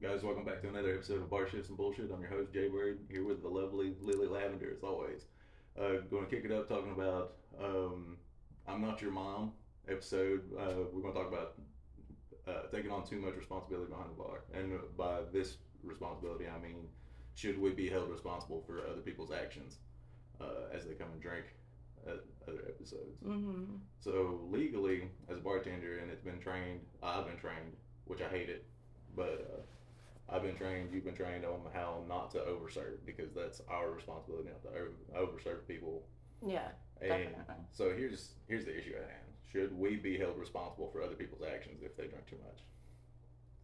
Guys, welcome back to another episode of Bar Shifts and Bullshit. I'm your host, Jay Bird, here with the lovely Lily Lavender, as always. Going to kick it up talking about I'm Not Your Mom episode. We're going to talk about taking on too much responsibility behind the bar. And by this responsibility, I mean, should we be held responsible for other people's actions as they come and drink at other episodes? Mm-hmm. So, legally, as a bartender, and I've been trained, which I hate it, but I've been trained, you've been trained on how not to overserve because that's our responsibility not to overserve people. Yeah, And definitely. so here's the issue at hand. Should we be held responsible for other people's actions if they drink too much?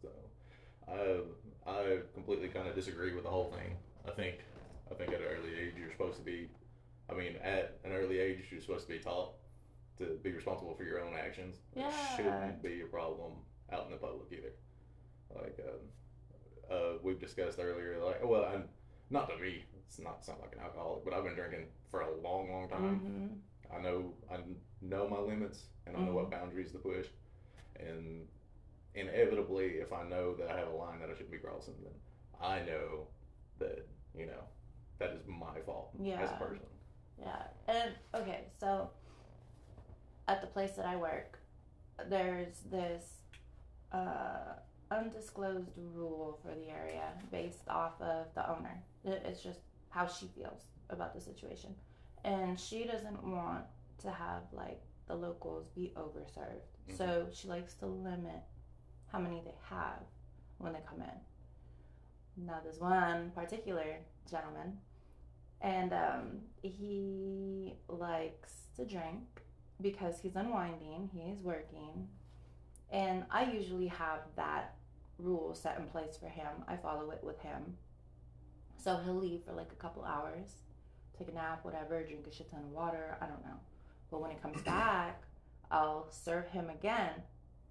So I completely kind of disagree with the whole thing. I think at an early age you're supposed to be. I mean, at an early age you're supposed to be taught to be responsible for your own actions. Yeah. It shouldn't be a problem out in the public either. Like we've discussed earlier, like, well, I'm not to be, it's not to sound like an alcoholic, but I've been drinking for a long, long time. Mm-hmm. I know my limits, and I know what Mm-hmm. boundaries to push, and inevitably, if I know that I have a line that I shouldn't be crossing, then I know that that is my fault Yeah. as a person. Yeah. And okay, so at the place that I work, there's this undisclosed rule for the area based off of the owner. It's just how she feels about the situation. And she doesn't want to have like the locals be overserved. Mhm. So she likes to limit how many they have when they come in. Now, there's one particular gentleman, and he likes to drink because he's unwinding, he's working, and I usually have that rule set in place for him. I follow it with him. So he'll leave for like a couple hours, take a nap, whatever, drink a shit ton of water, I don't know. But when he comes back, I'll serve him again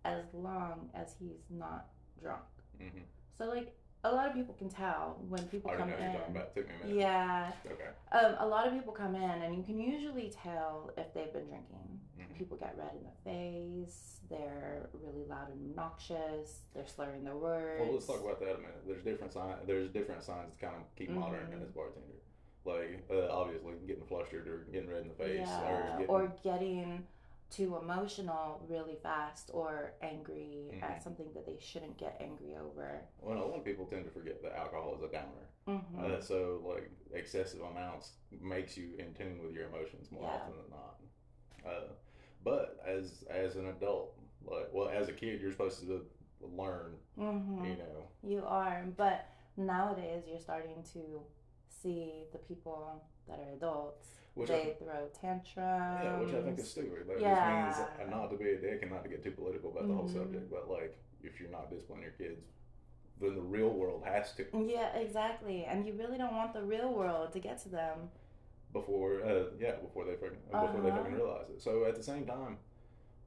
as long as he's not drunk. Mm-hmm. So, like, a lot of people can tell when people I come already know what you're talking in. about. It took me a minute. Yeah. Okay. A lot of people come in, and you can usually tell if they've been drinking. Mhm. People get red in the face. They're really loud and obnoxious. They're slurring their words. Well, let's talk about that a minute. There's different signs to kind of keep monitoring as a bartender. Like obviously getting flustered or getting red in the face, Yeah, or getting too emotional really fast, or angry at something that they shouldn't get angry over. Well, a lot of people tend to forget that alcohol is a downer. Mm-hmm. So like excessive amounts makes you in tune with your emotions more Yeah. often than not. But as an adult, as a kid, you're supposed to learn. Mm-hmm. You are, but nowadays you're starting to see the people that are adults. They throw tantrums. Yeah, which I think is stupid. That Yeah. just means not to be a dick and not to get too political about the whole subject. But like, if you're not disciplining your kids, then the real world has to. Yeah, exactly. And you really don't want the real world to get to them Before they fucking realize it. So at the same time,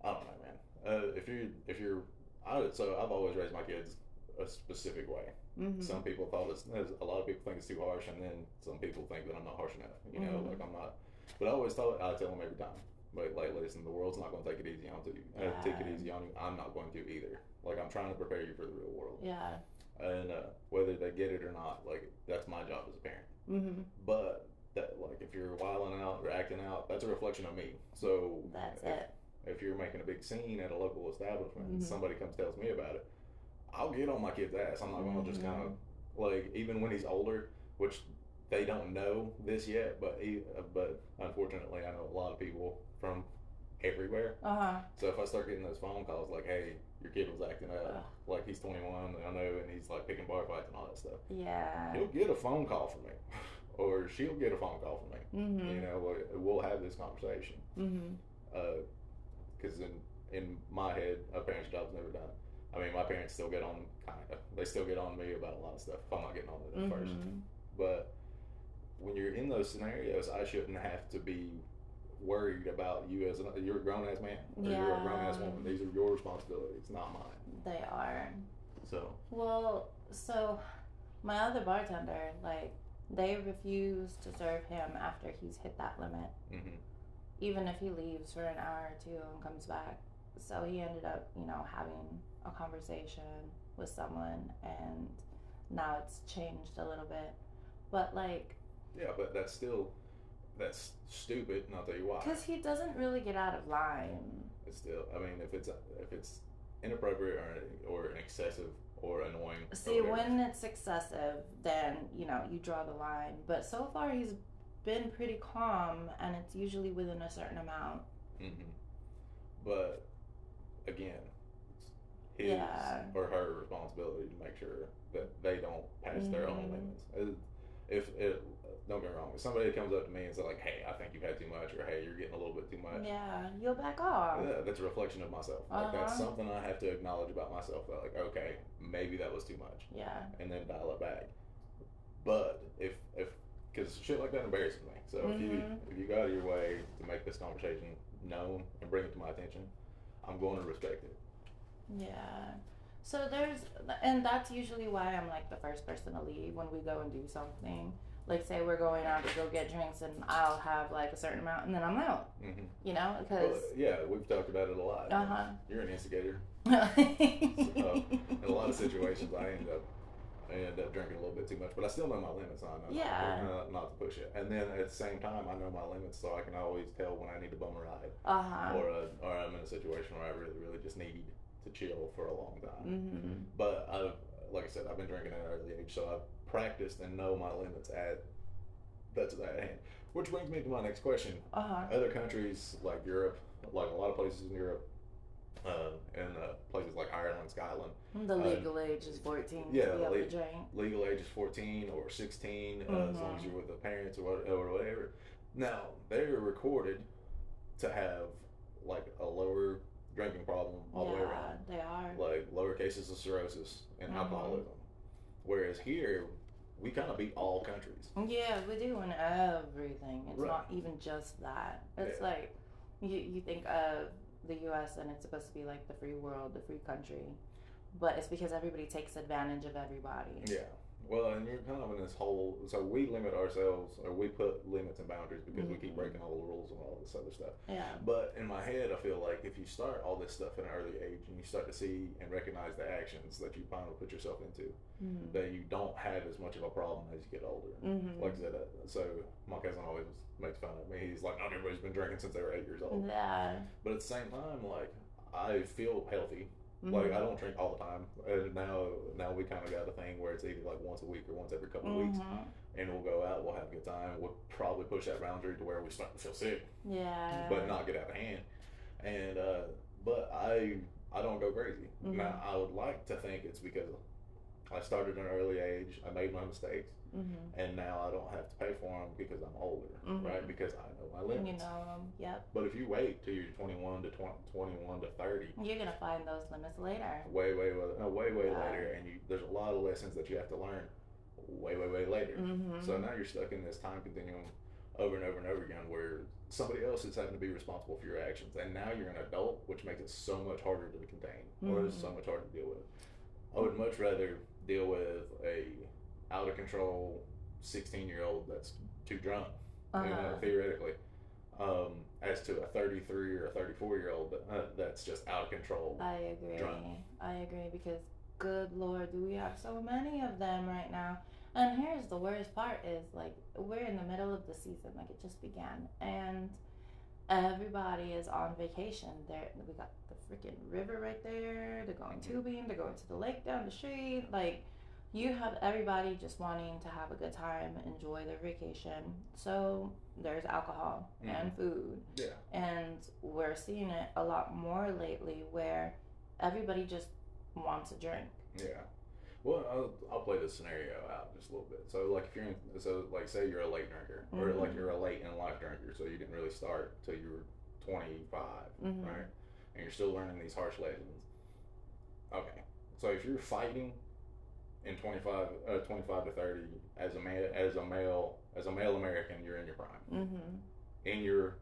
I don't know, man. So I've always raised my kids a specific way. Mm-hmm. Some people a lot of people think it's too harsh, and then some people think that I'm not harsh enough. Like I'm not. But I tell them every time, like listen, the world's not going to take it easy on you. Take it easy on you. I'm not going to either. Like I'm trying to prepare you for the real world. Yeah. And whether they get it or not, like that's my job as a parent. Mm-hmm. But that, like, if you're wilding out or acting out, that's a reflection of me. So that's it. If you're making a big scene at a local establishment and somebody comes tells me about it, I'll get on my kid's ass. I'm not going to just kind of, like, even when he's older, which they don't know this yet, but unfortunately I know a lot of people from everywhere. So if I start getting those phone calls like, hey, your kid was acting up, like he's 21, I know, and he's like picking bar fights and all that stuff. Yeah. He'll get a phone call from me. Or she'll get a phone call from me. Mm-hmm. We'll have this conversation. Mm-hmm. Because in my head, a parent's job's never done. I mean, my parents still get on, they still get on me about a lot of stuff if I'm not getting on to them first. But when you're in those scenarios, I shouldn't have to be worried about you you're a grown ass man or you're a grown ass woman. These are your responsibilities, not mine. They are. So My other bartender, like, they refuse to serve him after he's hit that limit. Mm-hmm. Even if he leaves for an hour or two and comes back. So he ended up, having a conversation with someone, and now it's changed a little bit. But like, Yeah, but that's stupid. And I'll tell you why. because he doesn't really get out of line. It's still, I mean, if it's inappropriate or excessive or annoying. See, or whatever, when it's excessive, then you know you draw the line. But so far, he's been pretty calm, and it's usually within a certain amount. mm-hmm. But again, it's his Yeah. or her responsibility to make sure that they don't pass their own Mhm. limits. If don't get me wrong, if somebody comes up to me and says like, "Hey, I think you've had too much," or "Hey, you're getting a little bit too much," Yeah, you'll back off. yeah, that's a reflection of myself. Like that's Uh-huh. something I have to acknowledge about myself. That like, okay, maybe that was too much, Yeah. and then dial it back. But if because shit like that embarrasses me. So Mhm. if you go out of your way to make this conversation known and bring it to my attention, I'm going to respect it. Yeah. So and that's usually why I'm like the first person to leave when we go and do something. Like, say we're going out to go get drinks, and I'll have like a certain amount, and then I'm out. Mm-hmm. You know, Well, because. yeah, we've talked about it a lot. Uh-huh. You're an instigator. So, In a lot of situations, I end up drinking a little bit too much, but I still know my limits. I know Yeah. not to push it. And then at the same time, I know my limits, so I can always tell when I need to bum a ride, Uh-huh. or I'm in a situation where I really, really just need to chill for a long time. Mm-hmm. But like I said, I've been drinking at an early age, so I've practiced and know my limits that's at hand. Which brings me to my next question. Uh-huh. Other countries like Europe, like a lot of places in Europe, and places like Ireland, Scotland, The legal age is 14 yeah, to be able to drink. legal age is 14 or 16, as long as you're with the parents or whatever. Now, they're recorded to have like a lower drinking problem all the way around. They are. Like lower cases of cirrhosis and alcoholism. Whereas here, we kind of beat all countries. Yeah, we do in everything. It's Right. not even just that. It's Yeah. like you think of the U.S. and it's supposed to be like the free world, the free country, but it's because everybody takes advantage of everybody. Yeah. Well, and you're kind of in this whole. So we limit ourselves, or we put limits and boundaries because we keep breaking all the rules and all this other stuff. Yeah. But in my head, I feel like if you start all this stuff at an early age and you start to see and recognize the actions that you finally put yourself into, that you don't have as much of a problem as you get older. Like I said, so my cousin always makes fun of me. He's like, not everybody's been drinking since they were 8 years old. Yeah. But at the same time, like, I feel healthy. Like, I don't drink all the time. And now we kind of got a thing where it's either like once a week or once every couple of weeks. And we'll go out, we'll have a good time. We'll probably push that boundary to where we start to feel sick. Yeah. But not get out of hand. And, but I don't go crazy. Now, I would like to think it's because I started at an early age, I made my mistakes, and now I don't have to pay for them because I'm older, right? Because I know my limits. You know them, yep. But if you wait till you're 21 to 30, you're gonna find those limits later. way later, and there's a lot of lessons that you have to learn way later. So now you're stuck in this time continuum over and over and over again where somebody else is having to be responsible for your actions, and now you're an adult, which makes it so much harder to contain, or it's so much harder to deal with. I would much rather deal with a out of control 16-year-old that's too drunk, theoretically, as to a 33 or a 34-year-old that's just out of control. I agree. Drunk. I agree because good Lord, do we have so many of them right now? And here's the worst part is like we're in the middle of the season, like it just began, and everybody is on vacation. We got the freaking river right there. They're going tubing. They're going to the lake down the street. Like, you have everybody just wanting to have a good time, enjoy their vacation. So there's alcohol and food. Yeah. And we're seeing it a lot more lately where everybody just wants a drink. Yeah. Well, I'll play this scenario out just a little bit. So, like, like, say you're a late drinker, or like you're a late in life drinker, so you didn't really start till you were 25, right? And you're still learning these harsh lessons. Okay, so if you're fighting in 25 to 30 as a male American, you're in your prime, in your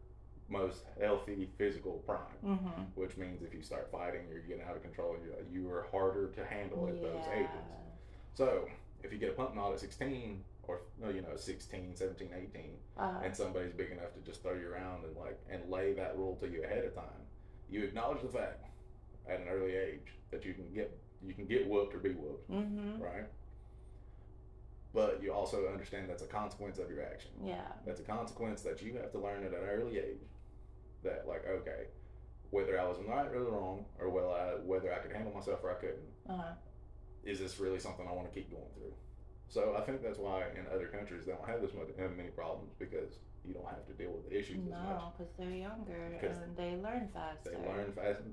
most healthy physical prime, which means if you start fighting, you're getting out of control. You are harder to handle at those ages. So if you get a pump knot at 16, or 16, 17, 18, and somebody's big enough to just throw you around and lay that rule to you ahead of time, you acknowledge the fact at an early age that you can get whooped or be whooped, right? but you also understand that's a consequence of your action. Yeah. That's a consequence that you have to learn at an early age. That like, okay, whether I was right or wrong, or whether I could handle myself or I couldn't, Uh-huh. is this really something I want to keep going through? So I think that's why in other countries they don't have this many problems, because you don't have to deal with the issues as much. No, because they're younger and they learn faster.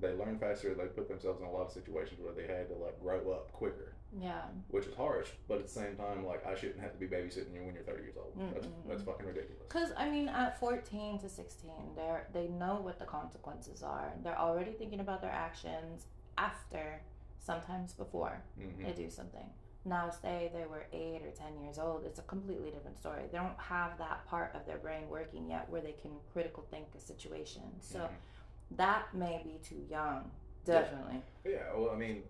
They learn faster. They put themselves in a lot of situations where they had to like grow up quicker. Yeah. Which is harsh, but at the same time, like, I shouldn't have to be babysitting you when you're 30 years old. That's fucking ridiculous. Because I mean, at 14 to 16, they know what the consequences are. They're already thinking about their actions after, sometimes before they do something. Now, say they were 8 or 10 years old, it's a completely different story. They don't have that part of their brain working yet where they can critical think a situation. So that may be too young, definitely. Yeah, well, I mean,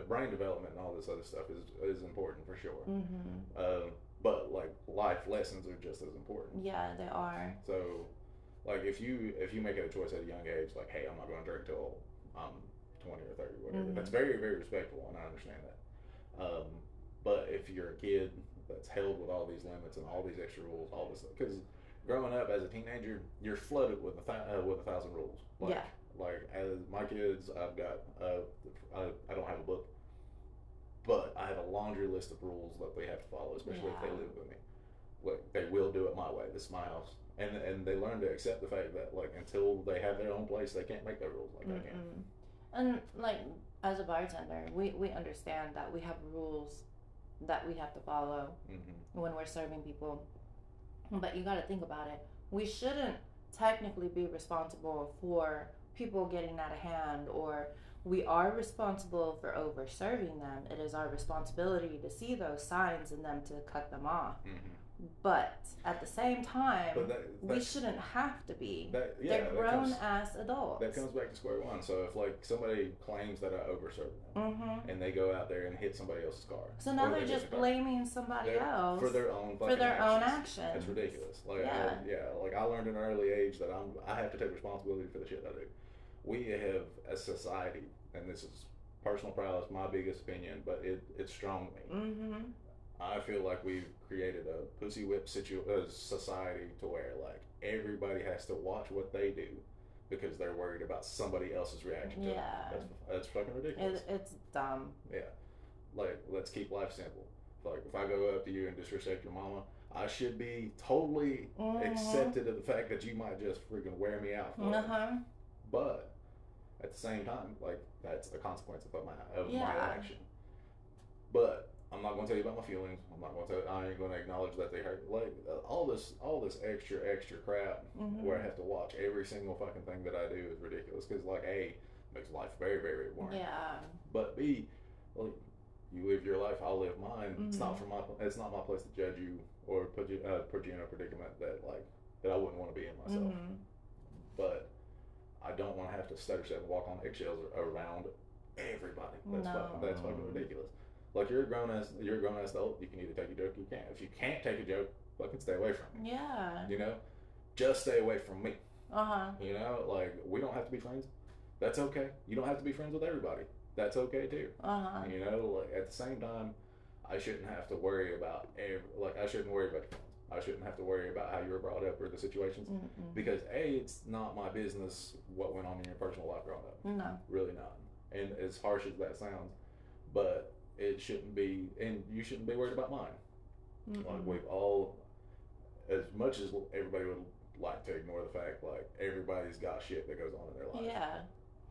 brain development and all this other stuff is important for sure. But like life lessons are just as important. Yeah, they are. So, like if you make a choice at a young age, like, hey, I'm not going to drink till I'm 20 or 30, whatever. That's very, very respectful, and I understand that. But if you're a kid that's held with all these limits and all these extra rules, all this, because growing up as a teenager, you're flooded with 1,000 rules. Like, like as my kids, I've got I don't have a book, but I have a laundry list of rules that they have to follow, especially if they live with me. Like, they will do it my way. This is my house, and they learn to accept the fact that like until they have their own place, they can't make their rules like I can. And like as a bartender, we understand that we have rules that we have to follow when we're serving people. But you got to think about it. We shouldn't technically be responsible for people getting out of hand, or we are responsible for over serving them. It is our responsibility to see those signs in them to cut them off. But at the same time, we shouldn't have to be. They're grown ass adults. That comes back to square one. So if like somebody claims that I overserved them, and they go out there and hit somebody else's car, so now they're just blaming somebody else for their own actions. That's ridiculous. Like like I learned at an early age that I have to take responsibility for the shit I do. We have as society, and this is personal prowess, my biggest opinion, but it's strong me. I feel like we've created a pussy whip society to where like everybody has to watch what they do because they're worried about somebody else's reaction to it. That's fucking ridiculous. It's dumb. Yeah. Like, let's keep life simple. Like, if I go up to you and disrespect your mama, I should be totally accepted of the fact that you might just freaking wear me out for it. But at the same time, like, that's a consequence of my action. But I'm not going to tell you about my feelings. I ain't going to acknowledge that they hurt. Like, all this extra crap where I have to watch every single fucking thing that I do is ridiculous. Because, like, A, makes life very, very, very boring. Yeah. But B, like, you live your life, I'll live mine. It's not my place to judge you or put you in a predicament that I wouldn't want to be in myself. But I don't want to have to stutter step and walk on eggshells around everybody. That's fucking ridiculous. Like, you're a grown ass adult. You can either take a joke or you can't. If you can't take a joke, fucking stay away from me. Yeah. You know, just stay away from me. You know, like, we don't have to be friends. That's okay. You don't have to be friends with everybody. That's okay too. You know, like, at the same time, I shouldn't have to worry about I shouldn't worry about your friends. I shouldn't have to worry about how you were brought up or the situations because A, it's not my business what went on in your personal life growing up. No, really not. And as harsh as that sounds, but it shouldn't be, and you shouldn't be worried about mine. Like, we've all, as much as everybody would like to ignore the fact, like, everybody's got shit that goes on in their life. Yeah.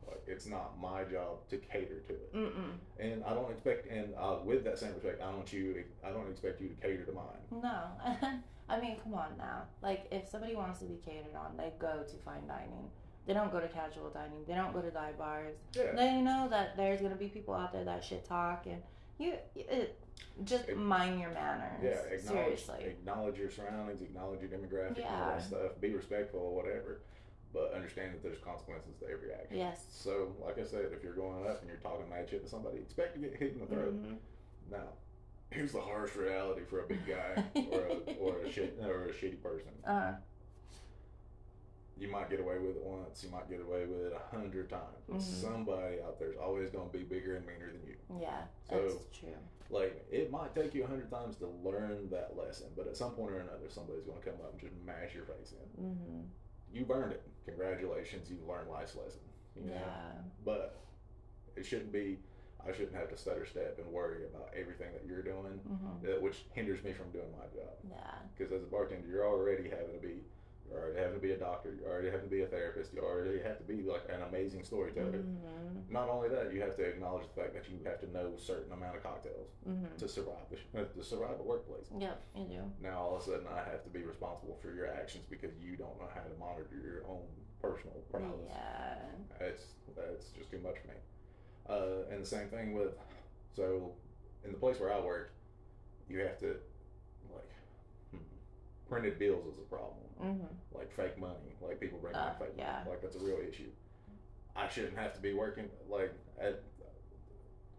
Like, it's not my job to cater to it. And I don't expect, and with that same respect, I don't expect you to cater to mine. No. I mean, come on now. Like, if somebody wants to be catered on, they go to fine dining. They don't go to casual dining. They don't go to dive bars. Yeah. They know that there's going to be people out there that shit talk, and just mind your manners. Yeah, seriously. Acknowledge your surroundings, acknowledge your demographic, all that stuff. Be respectful or whatever. But understand that there's consequences to every action. Yes. So, like I said, if you're going up and you're talking mad shit to somebody, expect to get hit in the throat. Now, here's the harsh reality for a big guy or a shitty person. you might get away with it once, you might get away with it 100 times, but somebody out there's always going to be bigger and meaner than you. Yeah, so, that's true. Like, it might take you 100 times to learn that lesson, but at some point or another, somebody's going to come up and just mash your face in. You've earned it. Congratulations, you've learned life's lesson. You know? But it shouldn't be. I shouldn't have to stutter step and worry about everything that you're doing, which hinders me from doing my job. Yeah. Because as a bartender, you're already having to be a doctor, you already have to be a therapist, you already have to be like an amazing storyteller. Not only that, you have to acknowledge the fact that you have to know a certain amount of cocktails to survive the workplace. Yep, you do. Now all of a sudden I have to be responsible for your actions because you don't know how to monitor your own personal problems. Yeah. That's just too much for me. And the same thing with, so in the place where I worked, you have to, like, printed bills is a problem. Like fake money, like people bring in fake money. Like that's a real issue. I shouldn't have to be working, like,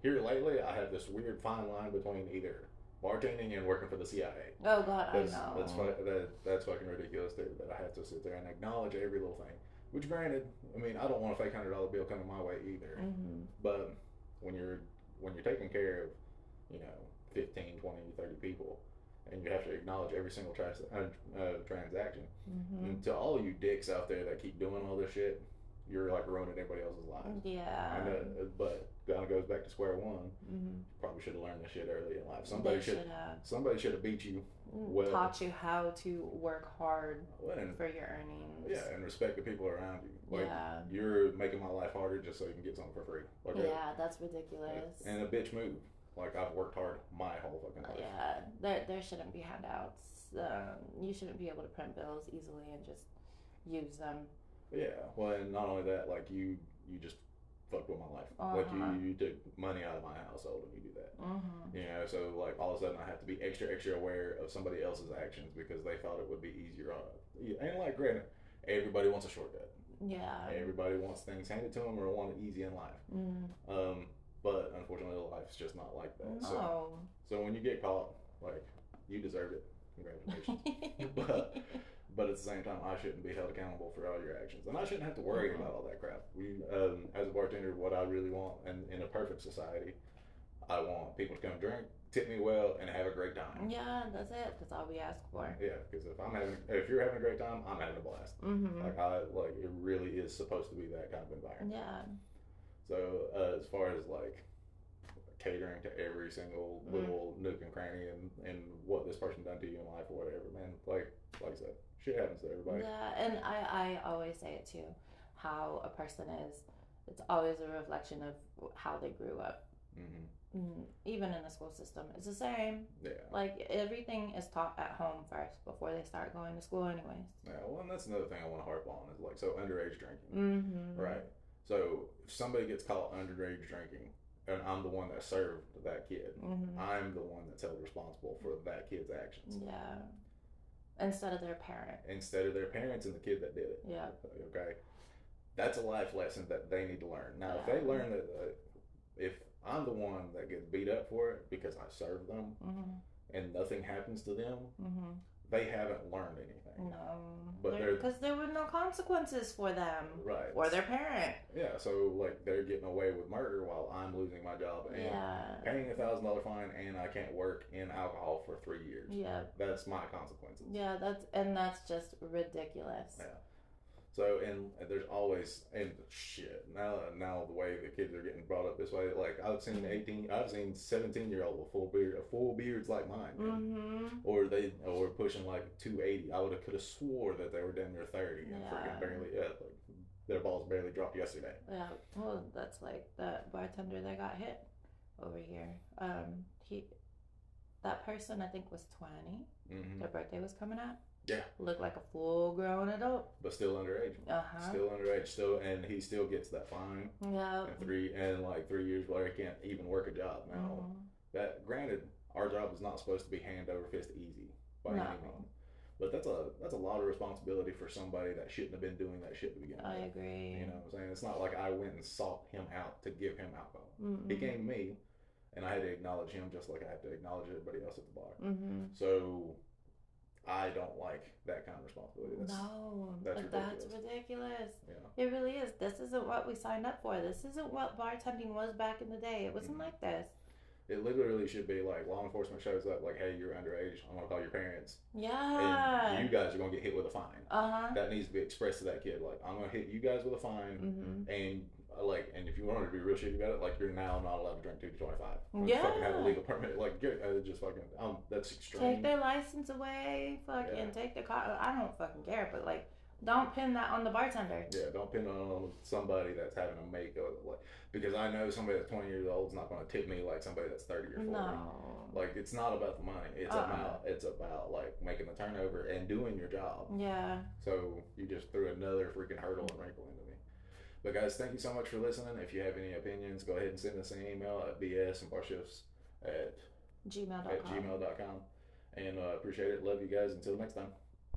here lately I have this weird fine line between either bartending and working for the CIA. Oh God, I know. That's fucking ridiculous, dude, that I have to sit there and acknowledge every little thing. Which, granted, I mean, I don't want a fake $100 bill coming my way either. But when you're taking care of, 15, 20, 30 people, and you have to acknowledge every single transaction, and to all you dicks out there that keep doing all this shit, you're like ruining everybody else's lives. Yeah. I know, but kind of goes back to square one. Probably should have learned this shit early in life. Somebody should have beat you. Well, taught you how to work hard for your earnings. Yeah, and respect the people around you. Like, you're making my life harder just so you can get something for free. Like, that's ridiculous. And a bitch move. Like, I've worked hard my whole fucking life. Yeah, there shouldn't be handouts. You shouldn't be able to print bills easily and just use them. Yeah, well, and not only that, like, you just fucked with my life. Like, you took money out of my household when you do that. So, like, all of a sudden I have to be extra aware of somebody else's actions because they thought it would be easier on it. And, like, granted, everybody wants a shortcut. Yeah. Everybody wants things handed to them or want it easy in life. But, unfortunately, life's just not like that. No. So when you get caught, like, you deserve it. Congratulations. But at the same time, I shouldn't be held accountable for all your actions. And I shouldn't have to worry about all that crap. As a bartender, what I really want, and in a perfect society, I want people to come drink, tip me well, and have a great time. Yeah, that's it. That's all we ask for. Yeah, because if you're having a great time, I'm having a blast. Like, it really is supposed to be that kind of environment. Yeah. So as far as like catering to every single little nook and cranny and what this person done to you in life or whatever, man, like I said, shit happens to everybody. Yeah, and I always say it too, how a person is, it's always a reflection of how they grew up. Even in the school system, it's the same. Yeah. Like, everything is taught at home first before they start going to school anyways. Yeah, well, and that's another thing I want to harp on is, like, so underage drinking. Right. So if somebody gets caught underage drinking, and I'm the one that served that kid, I'm the one that's held responsible for that kid's actions. Yeah. Instead of their parent. Instead of their parents and the kid that did it. Yeah. Okay. That's a life lesson that they need to learn. Now, if they learn that, if I'm the one that gets beat up for it because I served them and nothing happens to them, they haven't learned anything. No. Because there were no consequences for them. Right. Or their parent. Yeah, so, like, they're getting away with murder while I'm losing my job and paying $1,000 fine, and I can't work in alcohol for 3 years. Yeah. That's my consequences. Yeah, that's just ridiculous. Yeah. So, and there's always, and shit, now the way the kids are getting brought up this way, like, I've seen 17-year-old with full beards like mine, or pushing like 280. I could have swore that they were damn near 30 and freaking barely, like, their balls barely dropped yesterday. Yeah, well, that's like that bartender that got hit over here. That person I think was 20. Their birthday was coming up. Yeah. Looked like a full-grown adult. But still underage. Still underage. And he still gets that fine. Yeah. And 3 years later, he can't even work a job. Now, that, granted, our job is not supposed to be hand over fist easy by any means. But that's a lot of responsibility for somebody that shouldn't have been doing that shit to begin with. I agree. You know what I'm saying? It's not like I went and sought him out to give him alcohol. He came to me, and I had to acknowledge him just like I have to acknowledge everybody else at the bar. So I don't like that kind of responsibility. That's ridiculous. Yeah. It really is. This isn't what we signed up for. This isn't what bartending was back in the day. It wasn't like this. It literally should be like law enforcement shows up, like, hey, you're underage. I'm gonna call your parents. Yeah. And you guys are gonna get hit with a fine. That needs to be expressed to that kid. Like, I'm gonna hit you guys with a fine, and and if you wanted to be real shitty about it, like, you're now not allowed to drink 2 to 25. Yeah. Fucking have a legal permit. Like, just fucking. That's extreme. Take their license away. Fucking take the car. I don't fucking care, but like, don't pin that on the bartender. Yeah, don't pin it on somebody that's having to make because I know somebody that's 20 years old is not going to tip me like somebody that's 30 or 40. No. Like, it's not about the money. It's about like making the turnover and doing your job. Yeah. So you just threw another freaking hurdle and wrinkle into me. But guys, thank you so much for listening. If you have any opinions, go ahead and send us an email at bsandbarshifts at gmail.com. And appreciate it. Love you guys. Until next time.